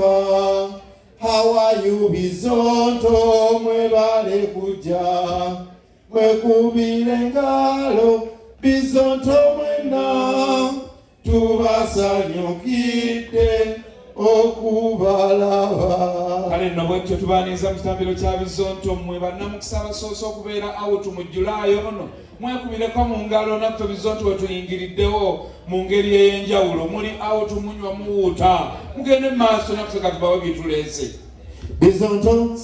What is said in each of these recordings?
How are you Bizonto mwebale kuja mwekubire ngalo Bizonto mwena tubasanyukide okubalaba. Kale nno bwetyo tubaniza mu kitambiro kya Bizonto mmwe bannamukisa abasoose okubeera out mu Julaayo ono mwekubireko mu ngalo naffe Bizonto we tuyingiriddewo mu ngeri ey'enjawulo muli out munywa muwuuta mugende mu maaso naffe katubawe bituleese. Bizonto,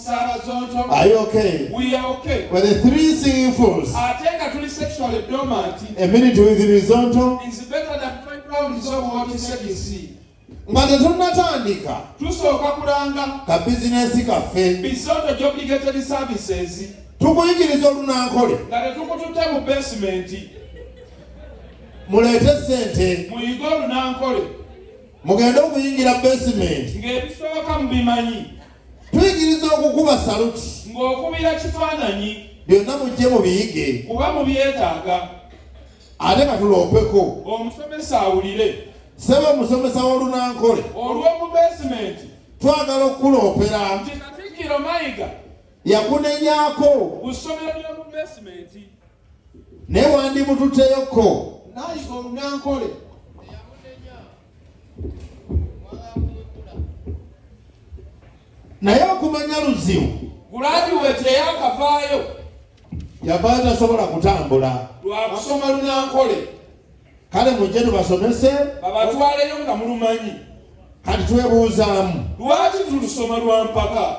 are you okay? We are okay. With the three singing fools, Atenga tuli sexually dormant. a minute with Bizonto, It's better than 5 rounds of what you said you see. nga tetunnatandika Tusooka kulanga ka bizinesi kaffe Bizonto Jobligated Services tukuyigiriza olunankole nga tetukututte mu basement muleete ssente muyige olunankole mugende okuyingira basement ng'ebisooka mubimanyi tuyigiriza okukuba saluti ng'okubira kifaananyi byonna mujje mubiyige kuba mubyetaaga ate katuloopeko omusomesa awulire seba omusomesa w'olunankole olw'omu basement twagala okuloopera nti Katikkiro Mayiga yakunenyaako ku ssomero ly'omu basement naye wandimututeyoko nayiga olunankole naye okumanya luzibu gulaadiweeti eyakavaayo yavaayo tasobola kutambula lwakusoma lunankole kale mujje tubasomese babatwaleyo nga mulumanyi kati twebuuzaamu lwaki tulusoma lwa mpaka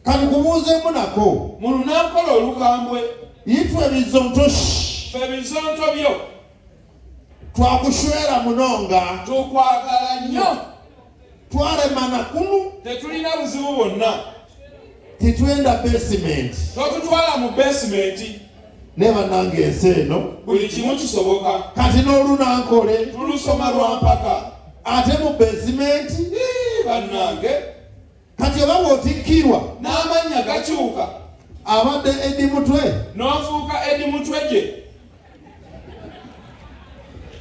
kati kubuuzeemu nako mu lunankole olukambwe yitwe Bizonto fe Bizonto byo twakushwera munonga tukwagala nnyo twalema nakunu tetulina buzibu bwonna titwenda basement totutwala mu basement ne bannange ensi eno buli kimu kisoboka kati n'olunankole tulusoma lwa mpaka ate mu basement bannange kati oba bw'otikkirwa n'amannya gakyuka abadde Edi Mutwe n'ofuuka Edi Mutwe gye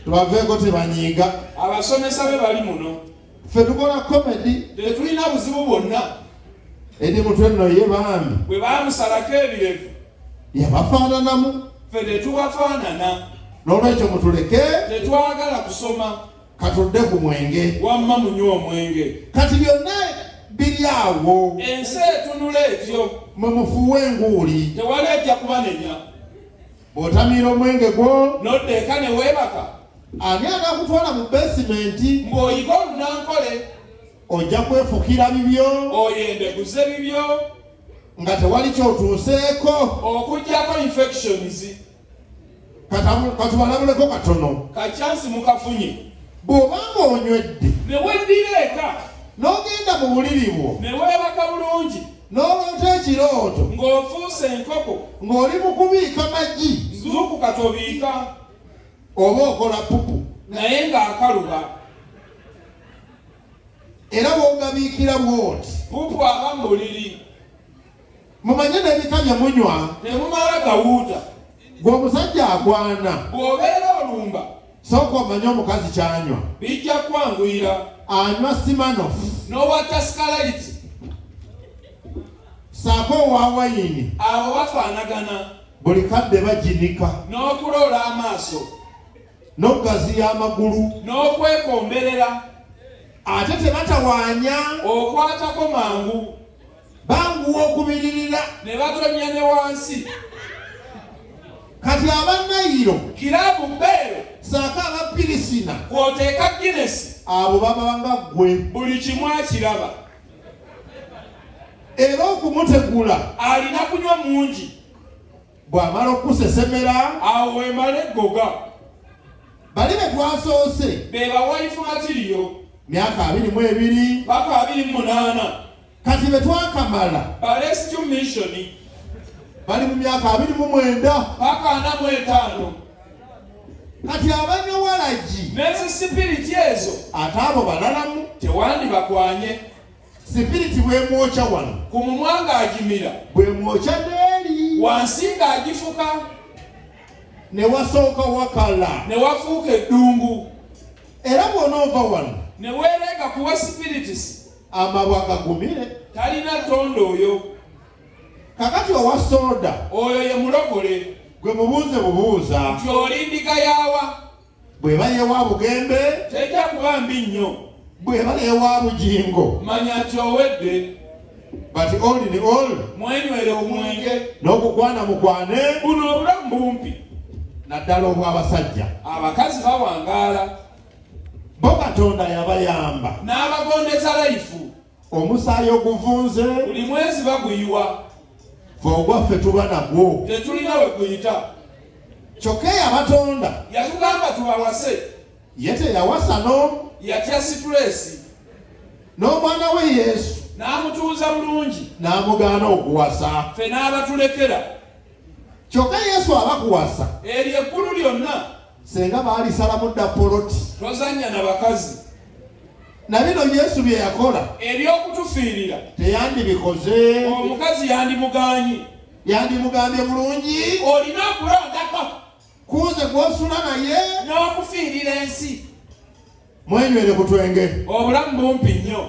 tubaveeko tebanyiiga abasomesa be bali muno ffe tukola komedi tetulina buzibu bwonna Edi Mutwe nno ye bambi bwe baamusalako ebirevu yabafaananamu ffe tetubafaanana n'olwekyo mutuleke tetwagala kusoma katudde ku mwenge wamma munywa omwenge kati byonna biri awo ensi etunula etyo mwe mufuwe enguuli tewali ajja kubanenya bw'otamiira omwenge gwo noddeeka ne weebaka ani anakutwala mu basementi ng'oyiga olunankole ojja kwefukira bibyo oyendeguze bibyo nga tewali kyotuuseeko okuggyako infections katubalabuleko katono kacyansi mukafunye bw'obanga onywedde ne weddira eka n'ogenda mu buliri bwo ne weebaka bulungi n'oloota ekirooto ng'ofuuse enkoko ng'oli mu kubiika magi zuukuka tobiika oba okola pupu naye ng'akaluba era bw'ogabiikira bw'oti pupu aba mu buliri mumanye n'ebika bye munywa temumala gawuuta gw'omusajja agwana bw'obeera olumba sooka omanye omukazi ky'anywa bijja kwanguyira anywa simanofu n'owatta sikalayiti saako owa wayini abo bafaanagana buli kadde baginika n'okuloola amaaso n'okugaziya amagulu n'okwekomberera ate tebatawaanya okwatako mangu banguwa okubiririra ne batonya ne wansi kati abannayiro kiraabu bbeero saako abapirisina kw'oteeka ginesi abo baba nga ggwe buli kimu akiraba era okumutegula alina kunywa mungi bw'amala okusesemera awo wemala eggoga bali be twasoose be bawaifu matiriyo myaka 22 paka 28 kati be twakamala ba rescue mission bali mu myaka 29 paka 45 kati abanyowalagi n'ezi sipiriti ezo ate abo balalamu tewandibakwanye sipiriti bwemwokya wano ku mumwa ng'agimira bwemwokya n'eri wansi ng'agifuka ne wasooka wakala ne wafuuka eddungu era bw'onoova wano ne weerega kuwa spirits amabwa gagumire talina tondo oyo kakati owa soda oyo ye mulokole gwe mubuuze bubuuza nti oli ndiga yawa bw'eba yewa bugembe tejja kuba mbi nnyo bw'eba yewa bujingo manya nti owedde bati oli ni oli mwenywere omwenge n'okukwana mukwane buno obulamu bumpi naddala obw'abasajja abakazi bawangaala bo Katonda yabayamba n'abagondeza layifu omusaayi oguvunze buli mwezi baguyiwa fe ogwaffe tuba nagwo tetulina we guyita kyokka eyabatonda yatugamba tubawase ye teyawasa no yatya situresi n'omwana we Yesu n'amutuuza bulungi n'amugaana okuwasa ffe n'abatulekera kyokka Yesu abakuwasa eryo eggulu lyonna senga baalisalamu dda poloti tozannya na bakazi na bino Yesu bye yakola eby'okutufiirira teyandibikoze omukazi yandimugaanyi yandimugambye bulungi olina okulondako kuze gw'osula naye n'okufiirira ensi mwenywere ku twenge obulamu bumpi nnyo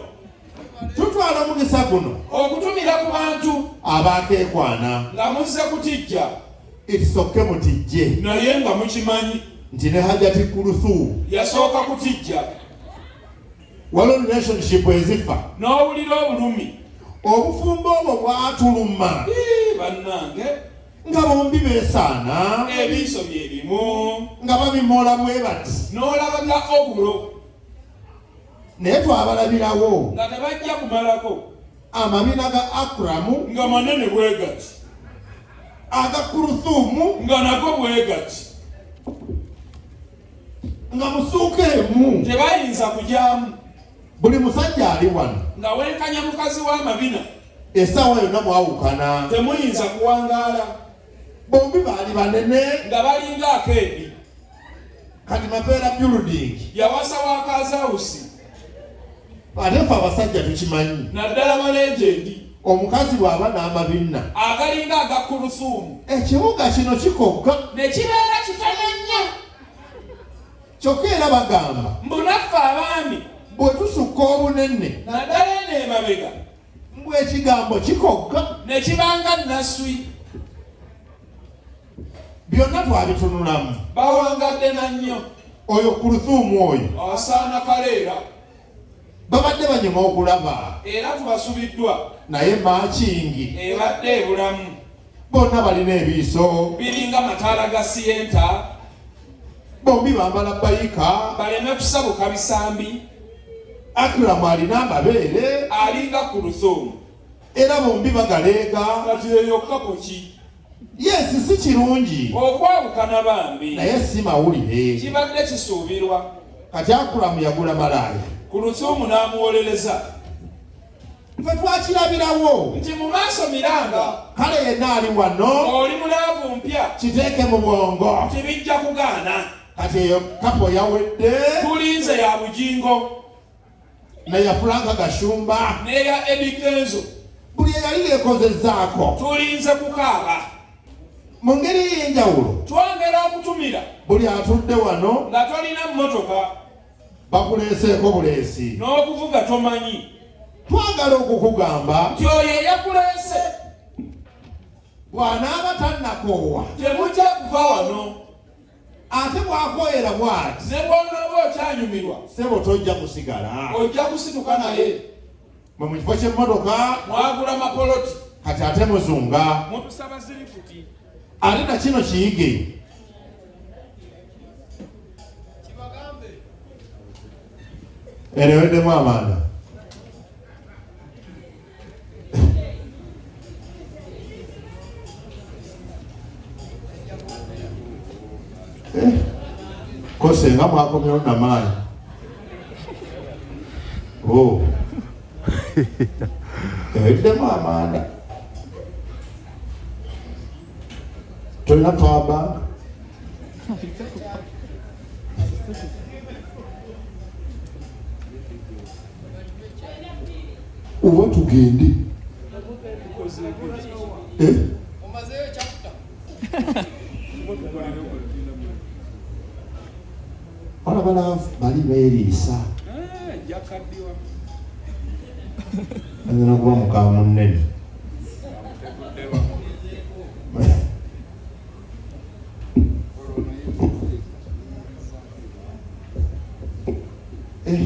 tutwala omukisa guno okutumira ku bantu abakeekwana nga muzze kutijja ekisokke mutijje naye nga mukimanyi nti ne Hajati Kuruthu yasooka kutijja waliwo relationship ezifa n'owulira obulumi obufumbo obwo bwatuluma bannange nga bombi beesaana ebiiso bye bimu nga babimoola bwe bati n'olaba nga obulo naye twabalabirawo nga tebajja kumalako amabina ga Akuramu nga manene bwe gati aga Kuruthumu nga nago bwe gati nga musuuka emu tebayinza kujyamu buli musajja ali wano nga wenkanya mukazi w'amabina essaawa yonna mwawukana temuyinza kuwangaala bombi baali banene nga balinga akeedi kati Mapeera building yawasa wa kazawusi ate ffe abasajja tukimanyi naddala malejendi omukazi bw'aba n'amabina agalinga aga Kuruthumu ekibuga kino kikogga ne kibeera kitono nnyo kyokka era bagamba mbunaffe abaami bwe tusukka obunene naddala eno emabega mbw ekigambo kikogga ne kibanga naswi byonna twabitunulamu bawangadde na nnyo oyo Kuruthumu oyo asaana kaleera babadde banyuma okulaba era tubasubiddwa naye maakingi ebadde ebulamu bonna balina ebiiso biringa mataala ga siyenta bombi bambala bayika baleme kusabuka bisambi Akuramu alina amabeere alinga Kuruthumu era bombi bagaleega kati eyokka kuki yesi si kirungi okwawukana bambi naye si mawulire kibadde kisuubirwa kati Akuramu yagula malaaya Kuruthumu n'amuwolereza ffe twakirabirawo nti mu maaso miranga kale yenna ali wano oli mulaavu mpya kiteeke mu bwongo tibijja kugaana kati eyo kapo yawedde tulinze ya bujingo neya Franka Gashumba n'eya Edikenzo buli eyali yeekozezzaako tulinze kukaaba mu ngeri y'enjawulo twongera okutumira buli atudde wano nga tolina mmotoka bakuleeseeko buleesi n'okuvuga tomanyi twagala okukugamba nti oyo eyakuleese bw'anaaba tannakoowa temujja kuva wano ate bw'akoyera bw'ati ne bw'onooba okyanyumirwa sebo tojja kusigala ojja kusituka naye mwe mu kifo ky'emmotoka mwagula mapoloti kati ate muzunga mutusaba zirifuti ate na kino kiyige ereweddemu amanda ko senga mwakomyewo namaanyi ereweddemu amanda tolina twabanga oba tugende bana balaavu bali beeriisa akaddiwa ayina kuba muka munene eh